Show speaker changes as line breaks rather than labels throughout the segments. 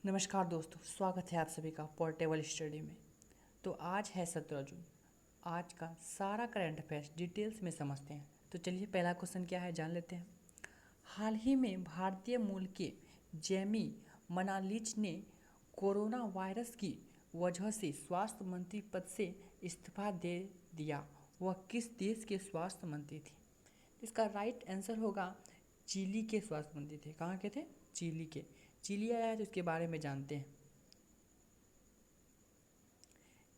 नमस्कार दोस्तों, स्वागत है आप सभी का पोर्टेबल स्टडी में। तो आज है 17 जून। आज का सारा करंट अफेयर्स डिटेल्स में समझते हैं। तो चलिए पहला क्वेश्चन क्या है जान लेते हैं। हाल ही में भारतीय मूल के जेमी मनालिच ने कोरोना वायरस की वजह से स्वास्थ्य मंत्री पद से इस्तीफा दे दिया। वह किस देश के स्वास्थ्य मंत्री थे? इसका राइट आंसर होगा चिली के स्वास्थ्य मंत्री थे। कहाँ के थे? चिली के। चिली आया है तो इसके बारे में जानते हैं।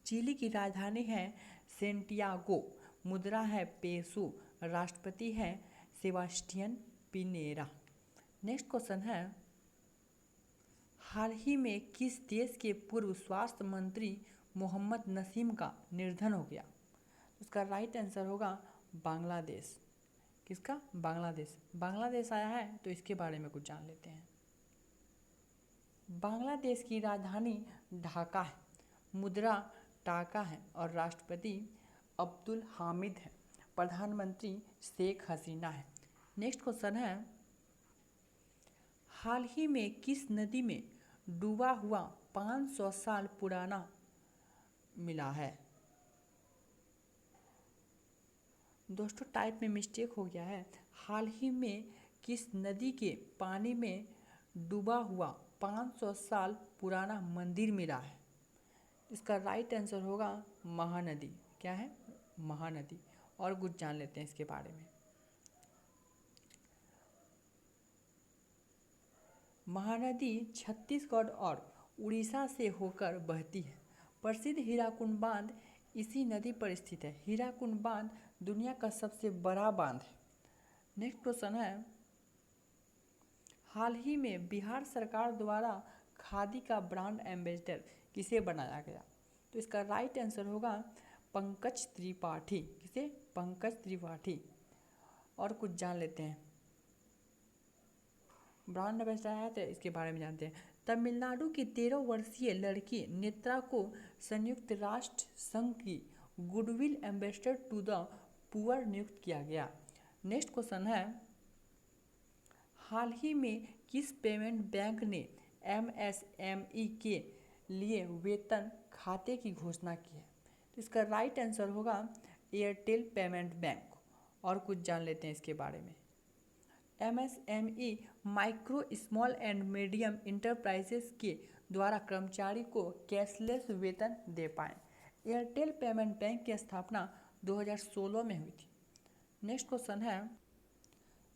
चिली की राजधानी है सेंटियागो, मुद्रा है पेसो, राष्ट्रपति है सेबास्टियन पिनेरा। नेक्स्ट क्वेश्चन है, हाल ही में किस देश के पूर्व स्वास्थ्य मंत्री मोहम्मद नसीम का निधन हो गया? उसका राइट आंसर होगा बांग्लादेश। किसका? बांग्लादेश। बांग्लादेश आया है तो इसके बारे में कुछ जान लेते हैं। बांग्लादेश की राजधानी ढाका है, मुद्रा टाका है और राष्ट्रपति अब्दुल हामिद है। प्रधानमंत्री शेख हसीना है। नेक्स्ट क्वेश्चन है, हाल ही में किस नदी में डूबा हुआ 500 साल पुराना मिला है? दोस्तों टाइप में मिस्टेक हो गया है। हाल ही में किस नदी के पानी में डूबा हुआ 500 साल पुराना मंदिर मिला है? इसका राइट आंसर होगा महानदी। क्या है? महानदी। और कुछ जान लेते हैं इसके बारे में। महानदी छत्तीसगढ़ और उड़ीसा से होकर बहती है। प्रसिद्ध हीराकुंड बांध इसी नदी पर स्थित है। हीराकुंड बांध दुनिया का सबसे बड़ा बांध है। नेक्स्ट क्वेश्चन है, हाल ही में बिहार सरकार द्वारा खादी का ब्रांड एम्बेसडर किसे बनाया गया? तो इसका राइट आंसर होगा पंकज त्रिपाठी। किसे? पंकज त्रिपाठी। और कुछ जान लेते हैं। ब्रांड एम्बेसडर है तो इसके बारे में जानते हैं। तमिलनाडु की 13 वर्षीय लड़की नेत्रा को संयुक्त राष्ट्र संघ की goodwill ambassador to the poor नियुक्त किया गया। नेक्स्ट क्वेश्चन है, हाल ही में किस पेमेंट बैंक ने एमएसएमई के लिए वेतन खाते की घोषणा की है? तो इसका राइट आंसर होगा एयरटेल पेमेंट बैंक। और कुछ जान लेते हैं इसके बारे में। MSME micro small and medium enterprises के द्वारा कर्मचारी को कैशलेस वेतन दे पाएँ। एयरटेल पेमेंट बैंक की स्थापना 2016 में हुई थी। नेक्स्ट क्वेश्चन है,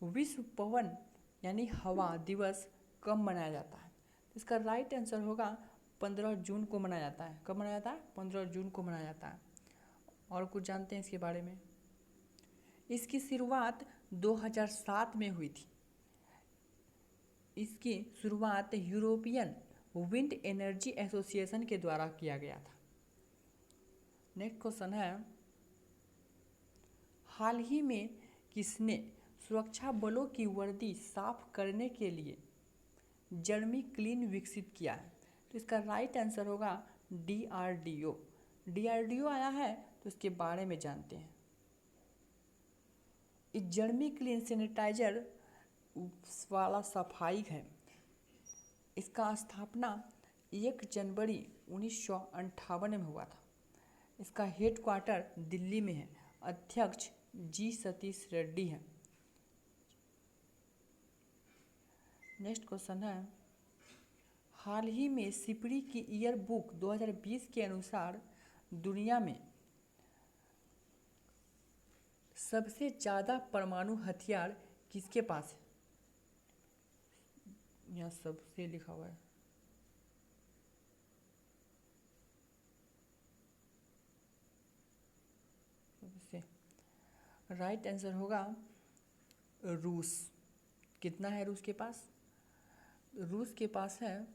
विश्व पवन यानी हवा दिवस कब मनाया जाता है? इसका राइट आंसर होगा 15 जून को मनाया जाता है। कब मनाया जाता है? 15 जून को मनाया जाता है। और कुछ जानते हैं इसके बारे में। इसकी शुरुआत 2007 में हुई थी। इसकी शुरुआत यूरोपियन विंड एनर्जी एसोसिएशन के द्वारा किया गया था। नेक्स्ट क्वेश्चन है, हाल ही में किसने सुरक्षा बलों की वर्दी साफ करने के लिए जर्मी क्लीन विकसित किया है? तो इसका राइट आंसर होगा डीआरडीओ। डीआरडीओ आया है तो इसके बारे में जानते हैं। इस जर्मी क्लीन सैनिटाइजर वाला सफाई है। इसका स्थापना 1 जनवरी 1958 में हुआ था। इसका हेडक्वार्टर दिल्ली में है। अध्यक्ष जी सतीश रेड्डी है। नेक्स्ट क्वेश्चन है, हाल ही में सिपरी की ईयर बुक 2020 के अनुसार दुनिया में सबसे ज़्यादा परमाणु हथियार किसके पास है? यहाँ सबसे लिखा हुआ है। सबसे राइट आंसर होगा रूस। कितना है रूस के पास? रूस के पास है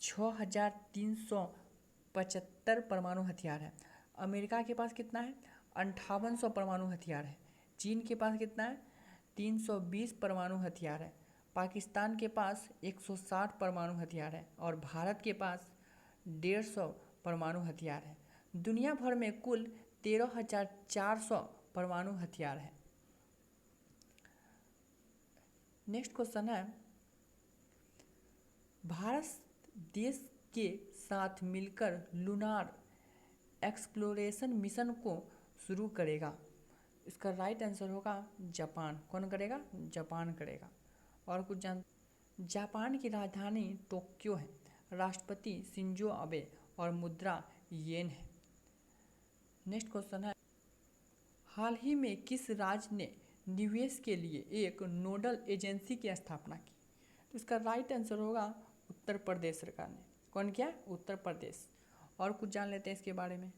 6375 परमाणु हथियार है। अमेरिका के पास कितना है? 5800 परमाणु हथियार है। चीन के पास कितना है? 320 परमाणु हथियार है। पाकिस्तान के पास 160 परमाणु हथियार है और भारत के पास 150 परमाणु हथियार है। दुनिया भर में कुल 13,400 परमाणु हथियार है। नेक्स्ट क्वेश्चन है, भारत देश के साथ मिलकर लूनार एक्सप्लोरेशन मिशन को शुरू करेगा। इसका राइट आंसर होगा जापान। कौन करेगा? जापान करेगा। और कुछ जापान की राजधानी टोक्यो है, राष्ट्रपति शिंजो अबे और मुद्रा येन है। नेक्स्ट क्वेश्चन है, हाल ही में किस राज्य ने निवेश के लिए एक नोडल एजेंसी की स्थापना की? तो इसका राइट आंसर होगा उत्तर प्रदेश सरकार ने। कौन किया? उत्तर प्रदेश। और कुछ जान लेते हैं इसके बारे में।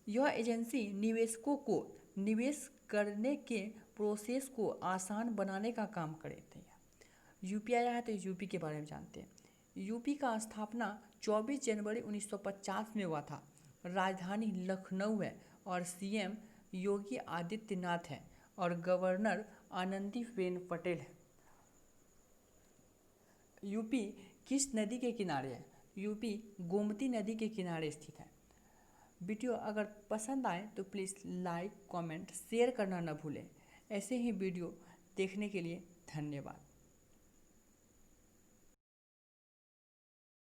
यह एजेंसी निवेशकों को निवेश करने के प्रोसेस को आसान बनाने का काम करती है। यूपी आया है तो यूपी के बारे में जानते हैं। यूपी का स्थापना 24 जनवरी 1950 में हुआ था। राजधानी लखनऊ है और सीएम योगी आदित्यनाथ है और गवर्नर आनंदीबेन पटेल है। यूपी किस नदी के किनारे है? यूपी गोमती नदी के किनारे स्थित है। वीडियो अगर पसंद आए तो प्लीज़ लाइक, कमेंट, शेयर करना न भूलें। ऐसे ही वीडियो देखने के लिए धन्यवाद।